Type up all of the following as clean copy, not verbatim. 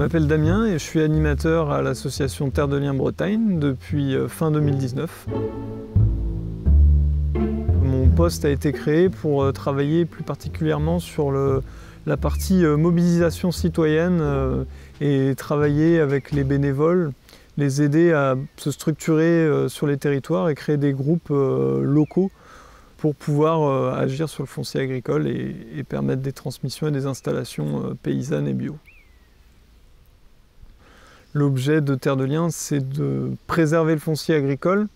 m'appelle Damien et je suis animateur à l'association Terre de Liens Bretagne depuis fin 2019. Mon poste a été créé pour travailler plus particulièrement sur la partie mobilisation citoyenne et travailler avec les bénévoles, les aider à se structurer sur les territoires et créer des groupes locaux pour pouvoir agir sur le foncier agricole et permettre des transmissions et des installations paysannes et bio. L'objet de Terre de Liens, c'est de préserver le foncier agricole,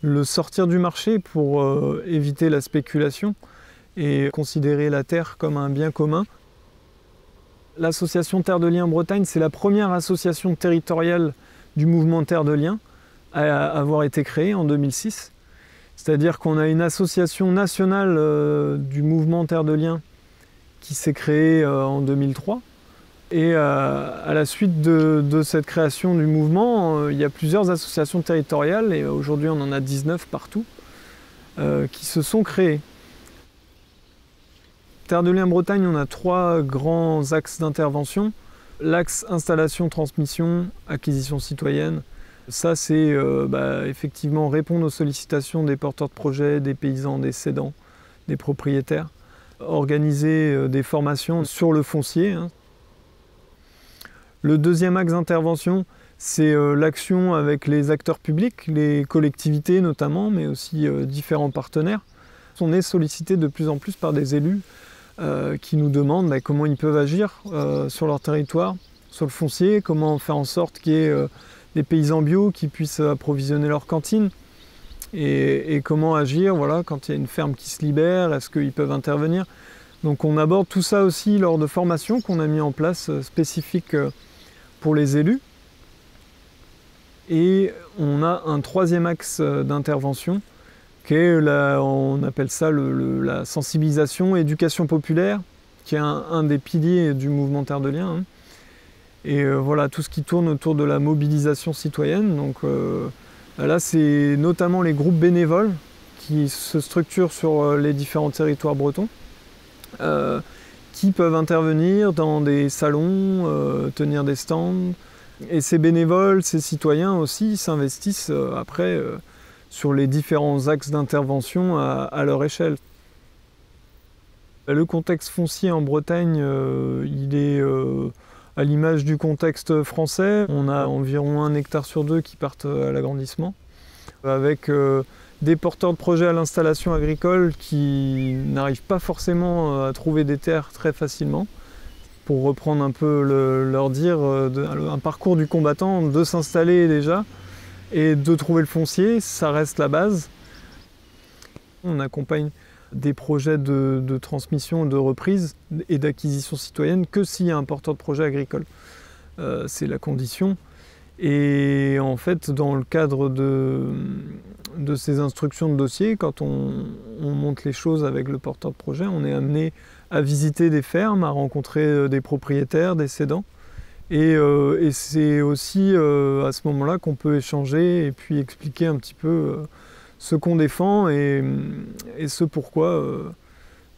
le sortir du marché pour éviter la spéculation et considérer la terre comme un bien commun. L'association Terre de Liens Bretagne, c'est la première association territoriale du mouvement Terre de Liens à avoir été créée en 2006. C'est-à-dire qu'on a une association nationale du mouvement Terre de Liens qui s'est créée en 2003. Et à la suite de cette création du mouvement, il y a plusieurs associations territoriales, et aujourd'hui on en a 19 partout, qui se sont créées. Terre de Liens Bretagne, on a 3 grands axes d'intervention. L'axe installation, transmission, acquisition citoyenne. Ça, c'est effectivement répondre aux sollicitations des porteurs de projets, des paysans, des cédants, des propriétaires. Organiser des formations sur le foncier. Le deuxième axe d'intervention, c'est l'action avec les acteurs publics, les collectivités notamment, mais aussi différents partenaires. On est sollicité de plus en plus par des élus qui nous demandent comment ils peuvent agir sur leur territoire, sur le foncier, comment faire en sorte qu'il y ait des paysans bio qui puissent approvisionner leur cantine et comment agir quand il y a une ferme qui se libère, est-ce qu'ils peuvent intervenir. Donc on aborde tout ça aussi lors de formations qu'on a mis en place spécifiques pour les élus. Et on a un troisième axe d'intervention qui est, on appelle ça la sensibilisation, éducation populaire, qui est un des piliers du mouvement Terre de Liens. Et voilà, tout ce qui tourne autour de la mobilisation citoyenne. Donc là, c'est notamment les groupes bénévoles qui se structurent sur les différents territoires bretons, qui peuvent intervenir dans des salons, tenir des stands. Et ces bénévoles, ces citoyens aussi s'investissent après sur les différents axes d'intervention à leur échelle. Le contexte foncier en Bretagne, il est à l'image du contexte français. On a environ 1 hectare sur 2 qui partent à l'agrandissement, avec des porteurs de projets à l'installation agricole qui n'arrivent pas forcément à trouver des terres très facilement. Pour reprendre un peu leur dire, un parcours du combattant, de s'installer déjà et de trouver le foncier, ça reste la base. On accompagne des projets de transmission, de reprise et d'acquisition citoyenne que s'il y a un porteur de projet agricole. C'est la condition. Et en fait, dans le cadre de ces instructions de dossier, quand on monte les choses avec le porteur de projet, on est amené à visiter des fermes, à rencontrer des propriétaires, des cédants. Et c'est aussi à ce moment-là qu'on peut échanger et puis expliquer un petit peu ce qu'on défend et ce pourquoi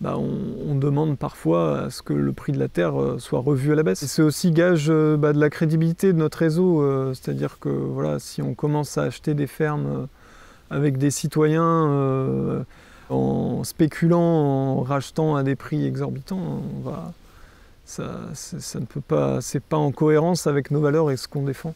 on demande parfois à ce que le prix de la terre soit revu à la baisse. C'est aussi gage de la crédibilité de notre réseau, c'est-à-dire que si on commence à acheter des fermes avec des citoyens en spéculant, en rachetant à des prix exorbitants, ça ne peut pas, c'est pas en cohérence avec nos valeurs et ce qu'on défend.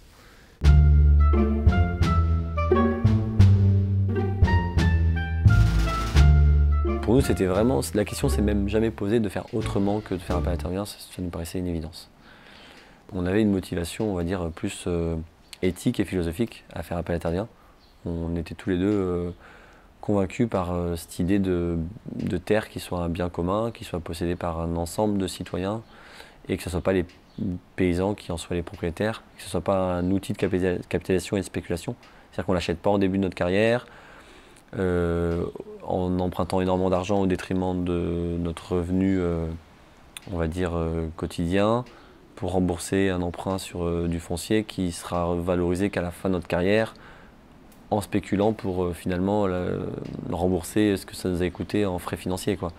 Pour nous, c'était vraiment, la question s'est même jamais posée de faire autrement que de faire appel à Terre de Liens, ça nous paraissait une évidence. On avait une motivation, on va dire, plus éthique et philosophique à faire appel à Terre de Liens. On était tous les deux convaincus par cette idée de terre qui soit un bien commun, qui soit possédé par un ensemble de citoyens et que ce ne soit pas les paysans qui en soient les propriétaires, que ce ne soit pas un outil de capitalisation et de spéculation. C'est-à-dire qu'on ne l'achète pas en début de notre carrière, en empruntant énormément d'argent au détriment de notre revenu, on va dire, quotidien, pour rembourser un emprunt sur du foncier qui sera valorisé qu'à la fin de notre carrière, en spéculant pour finalement rembourser ce que ça nous a coûté en frais financiers, quoi.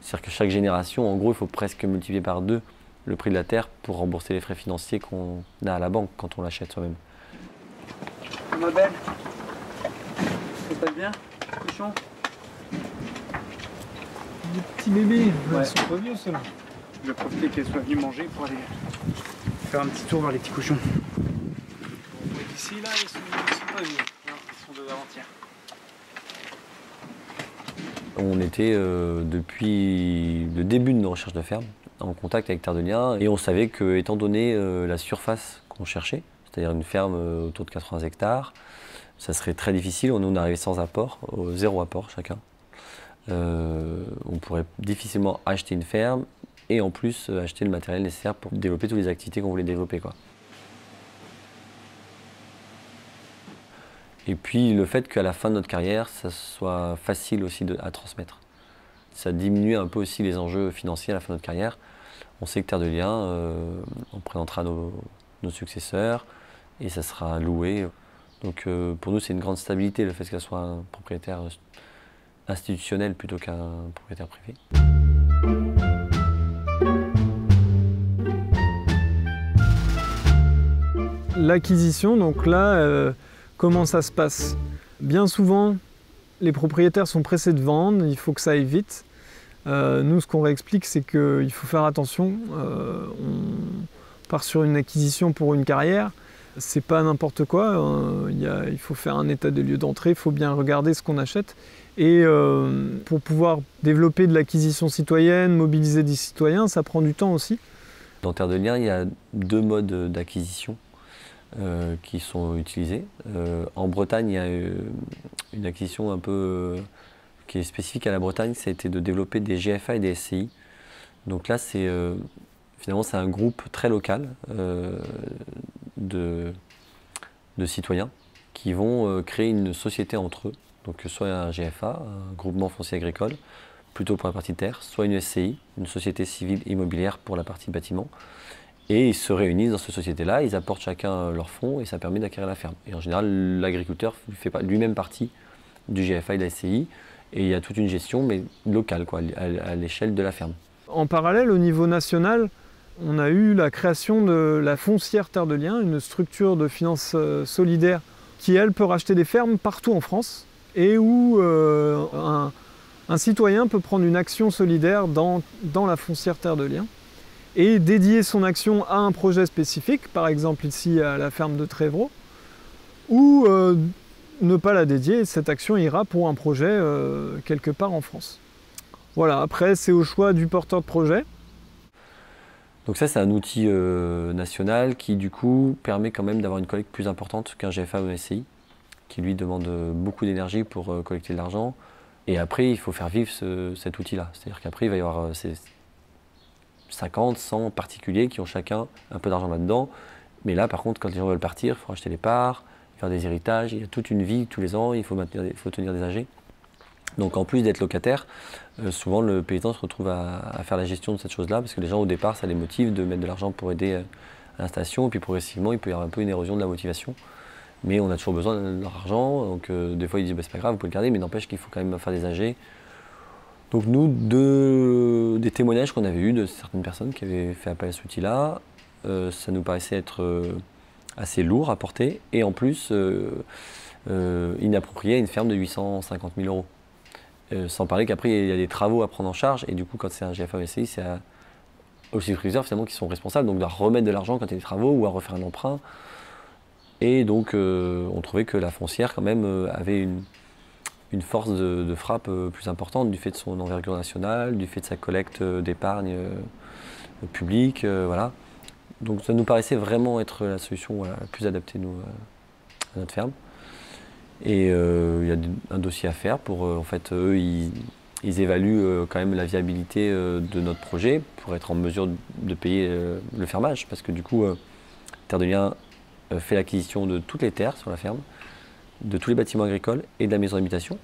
C'est-à-dire que chaque génération, en gros, il faut presque multiplier par 2 le prix de la terre pour rembourser les frais financiers qu'on a à la banque quand on l'achète soi-même. Ma belle, ça se passe bien, cochon? Des petits bébés, Ouais. ils sont pas vieux ceux-là. Je vais profiter qu'elle soit venue manger pour aller faire un petit tour vers les petits cochons. D'ici là, ils sont pas vieux. Non, ils sont de l'avant-hier. On était depuis le début de nos recherches de ferme en contact avec Terre de Liens et on savait que, étant donné la surface qu'on cherchait, c'est-à-dire une ferme autour de 80 hectares, ça serait très difficile. Nous, on arrivait sans apport, zéro apport chacun. On pourrait difficilement acheter une ferme et en plus acheter le matériel nécessaire pour développer toutes les activités qu'on voulait développer, quoi. Et puis le fait qu'à la fin de notre carrière, ça soit facile aussi à transmettre. Ça diminue un peu aussi les enjeux financiers à la fin de notre carrière. On sait que Terre de Liens, on présentera nos successeurs et ça sera loué. Donc pour nous, c'est une grande stabilité le fait que ça soit un propriétaire institutionnel plutôt qu'un propriétaire privé. L'acquisition, donc là, comment ça se passe? Bien souvent, les propriétaires sont pressés de vendre, il faut que ça aille vite. Nous, ce qu'on réexplique, c'est qu'il faut faire attention. On part sur une acquisition pour une carrière, c'est pas n'importe quoi. Il faut faire un état des lieux d'entrée, il faut bien regarder ce qu'on achète. Et pour pouvoir développer de l'acquisition citoyenne, mobiliser des citoyens, ça prend du temps aussi. Dans Terre de Liens, il y a deux modes d'acquisition qui sont utilisés. En Bretagne, il y a une acquisition un peu qui est spécifique à la Bretagne, ça a été de développer des GFA et des SCI. Donc là, finalement, c'est un groupe très local de citoyens qui vont créer une société entre eux. Donc soit un GFA, un groupement foncier agricole, plutôt pour la partie terre, soit une SCI, une société civile immobilière pour la partie bâtiment. Et ils se réunissent dans cette société-là, ils apportent chacun leurs fonds et ça permet d'acquérir la ferme. Et en général, l'agriculteur ne fait pas lui-même partie du GFA et de la SCI. Et il y a toute une gestion, mais locale, quoi, à l'échelle de la ferme. En parallèle, au niveau national, on a eu la création de la foncière Terre de Liens, une structure de finance solidaire qui, elle, peut racheter des fermes partout en France et où un citoyen peut prendre une action solidaire dans la foncière Terre de Liens et dédier son action à un projet spécifique, par exemple ici à la ferme de Trévreau, ou ne pas la dédier, cette action ira pour un projet quelque part en France. Voilà, après c'est au choix du porteur de projet. Donc ça, c'est un outil national qui du coup permet quand même d'avoir une collecte plus importante qu'un GFA ou un SCI, qui lui demande beaucoup d'énergie pour collecter de l'argent. Et après, il faut faire vivre cet outil-là. C'est-à-dire qu'après, il va y avoir 50, 100 particuliers qui ont chacun un peu d'argent là-dedans. Mais là, par contre, quand les gens veulent partir, il faut acheter les parts, faire des héritages. Il y a toute une vie tous les ans, il faut tenir des AG. Donc en plus d'être locataire, souvent le paysan se retrouve à faire la gestion de cette chose-là, parce que les gens au départ, ça les motive de mettre de l'argent pour aider à l'installation. Et puis progressivement, il peut y avoir un peu une érosion de la motivation. Mais on a toujours besoin de leur argent, donc des fois ils disent bah, c'est pas grave, vous pouvez le garder, mais n'empêche qu'il faut quand même faire des AG. Donc nous, des témoignages qu'on avait eus de certaines personnes qui avaient fait appel à cet outil-là, ça nous paraissait être assez lourd à porter et en plus inapproprié à une ferme de 850 000 euros. Sans parler qu'après il y a des travaux à prendre en charge et du coup quand c'est un GFA ou SCI, c'est aux superviseurs finalement qui sont responsables, donc de remettre de l'argent quand il y a des travaux ou à refaire un emprunt. Et donc on trouvait que la foncière quand même avait une force de frappe plus importante du fait de son envergure nationale, du fait de sa collecte d'épargne publique, voilà. Donc ça nous paraissait vraiment être la solution la plus adaptée nous, à notre ferme. Et il y a un dossier à faire pour, en fait, eux, ils évaluent quand même la viabilité de notre projet pour être en mesure de payer le fermage. Parce que du coup, Terre de Liens fait l'acquisition de toutes les terres sur la ferme, de tous les bâtiments agricoles et de la maison d'habitation.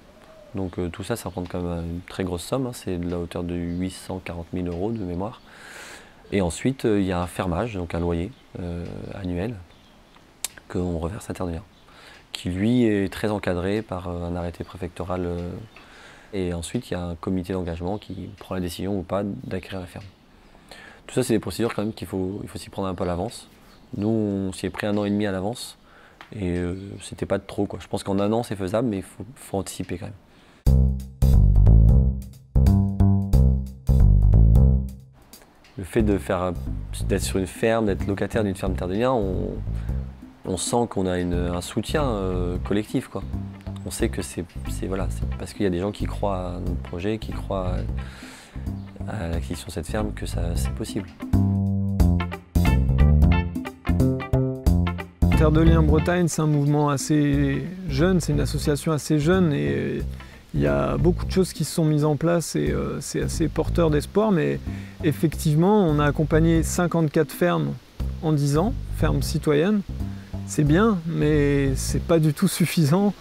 Donc tout ça, ça représente quand même une très grosse somme, hein, c'est de la hauteur de 840 000 euros de mémoire. Et ensuite, il y a un fermage, donc un loyer annuel, qu'on reverse à Terre de Liens, qui lui est très encadré par un arrêté préfectoral. Et ensuite, il y a un comité d'engagement qui prend la décision ou pas d'acquérir la ferme. Tout ça, c'est des procédures quand même il faut s'y prendre un peu à l'avance. Nous, on s'y est pris 1 an et demi à l'avance et c'était pas de trop, quoi. Je pense qu'en 1 an, c'est faisable, mais il faut anticiper quand même. Le fait d'être sur une ferme, d'être locataire d'une ferme Terre de Liens, on sent qu'on a un soutien collectif, quoi. On sait que c'est parce qu'il y a des gens qui croient à notre projet, qui croient à l'acquisition de cette ferme que c'est possible. Terre de Liens Bretagne, c'est un mouvement assez jeune, c'est une association assez jeune et il y a beaucoup de choses qui se sont mises en place et c'est assez porteur d'espoir, mais effectivement, on a accompagné 54 fermes en 10 ans, fermes citoyennes. C'est bien, mais c'est pas du tout suffisant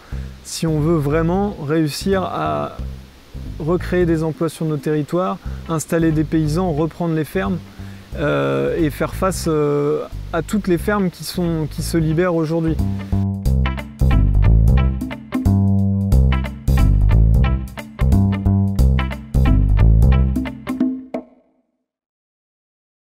si on veut vraiment réussir à recréer des emplois sur nos territoires, installer des paysans, reprendre les fermes et faire face à toutes les fermes qui se libèrent aujourd'hui.